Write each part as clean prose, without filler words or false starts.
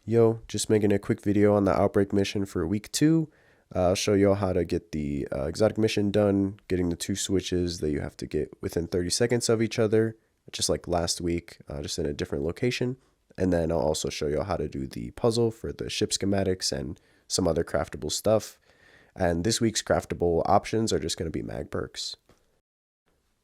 Yo, just making a quick video on the Outbreak mission for week 2. I'll show you all how to get the exotic mission done, getting the 2 switches that you have to get within 30 seconds of each other, just like last week, just in a different location. And then I'll also show you all how to do the puzzle for the ship schematics and some other craftable stuff. And this week's craftable options are just going to be mag perks.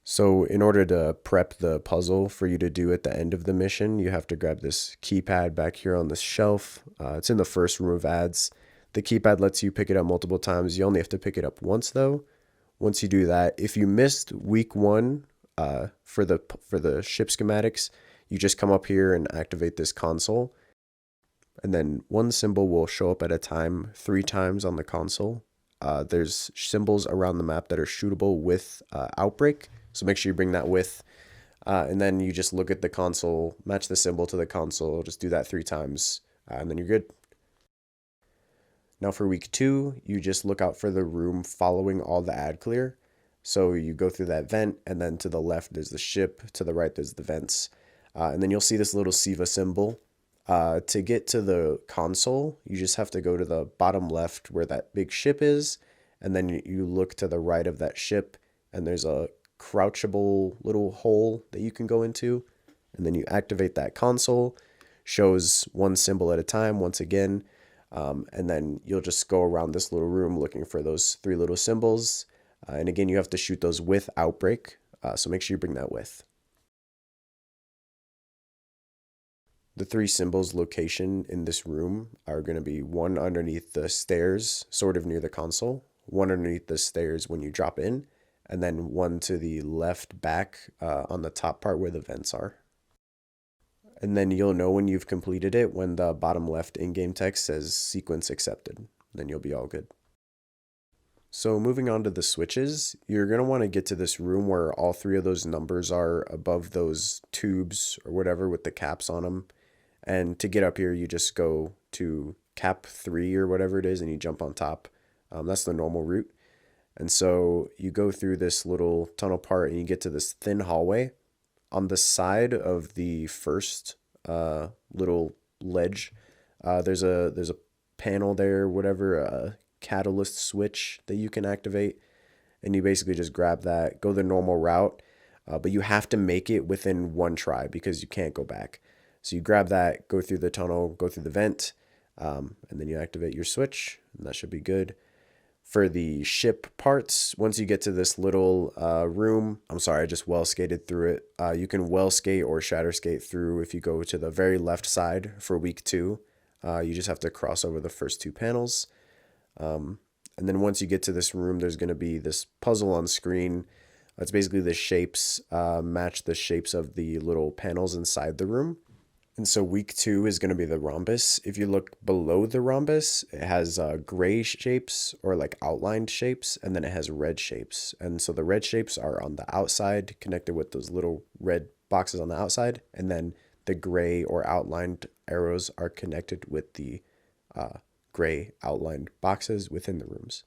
So in order to prep the puzzle for you to do at the end of the mission, you have to grab this keypad back here on this shelf. It's in the first room of ads. The keypad lets you pick it up multiple times. You only have to pick it up once though. Once you do that, if you missed week 1 for the ship schematics, you just come up here and activate this console. And then one symbol will show up at a time 3 times on the console. There's symbols around the map that are shootable with Outbreak. So make sure you bring that with. And then you just look at the console, match the symbol to the console, just do that 3 times, and then you're good. Now for week 2, you just look out for the room following all the ad clear. So you go through that vent, and then to the left there's the ship, to the right there's the vents. And then you'll see this little Siva symbol. To get to the console, you just have to go to the bottom left where that big ship is, and then you look to the right of that ship, and there's a crouchable little hole that you can go into, and then you activate that console. Shows one symbol at a time once again, and then you'll just go around this little room looking for those 3 little symbols, and again you have to shoot those with Outbreak, so make sure you bring that with. The 3 symbols location in this room are going to be one underneath the stairs, sort of near the console, one underneath the stairs when you drop in, and then one to the left back on the top part where the vents are. And then you'll know when you've completed it when the bottom left in-game text says sequence accepted. Then you'll be all good. So moving on to the switches, you're going to want to get to this room where all 3 of those numbers are above those tubes or whatever with the caps on them. And to get up here, you just go to cap 3 or whatever it is, and you jump on top. That's the normal route. And so you go through this little tunnel part, and you get to this thin hallway. On the side of the first little ledge, there's a panel there, whatever, a catalyst switch that you can activate. And you basically just grab that, go the normal route, but you have to make it within 1 try because you can't go back. So you grab that, go through the tunnel, go through the vent, and then you activate your switch, and that should be good. For the ship parts, once you get to this little room, I'm sorry, I just well skated through it. You can well skate or shatter skate through if you go to the very left side for week 2. You just have to cross over the first 2 panels. And then once you get to this room, there's going to be this puzzle on screen. It's basically the shapes match the shapes of the little panels inside the room. And so week 2 is going to be the rhombus. If you look below the rhombus, it has gray shapes or like outlined shapes, and then it has red shapes. And so the red shapes are on the outside, connected with those little red boxes on the outside, and then the gray or outlined arrows are connected with the gray outlined boxes within the rooms.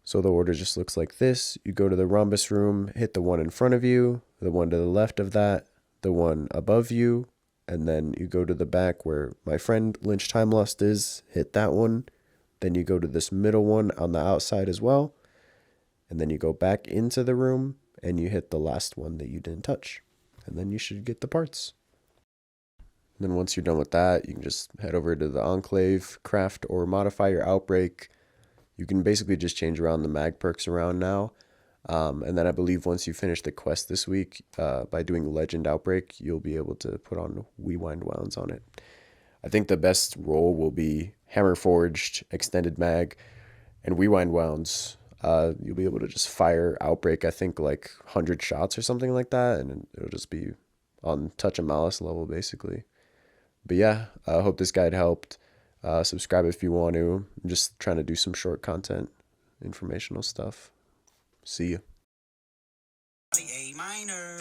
So the order just looks like this. You go to the rhombus room, hit the one in front of you, the one to the left of that, the one above you, and then you go to the back where my friend Lynch Time Lost is, hit that one. Then you go to this middle one on the outside as well, and then you go back into the room and you hit the last one that you didn't touch, and then you should get the parts. And then once you're done with that, you can just head over to the Enclave, craft or modify your Outbreak. You can basically just change around the mag perks around now. And then I believe once you finish the quest this week, by doing Legend Outbreak, you'll be able to put on Rewind Wounds on it. I think the best roll will be Hammer Forged, Extended Mag, and Rewind Wounds. You'll be able to just fire Outbreak, I think like 100 shots or something like that, and it'll just be on Touch of Malice level basically. But yeah, I hope this guide helped. Subscribe if you want to. I'm just trying to do some short content, informational stuff. See you. A minor.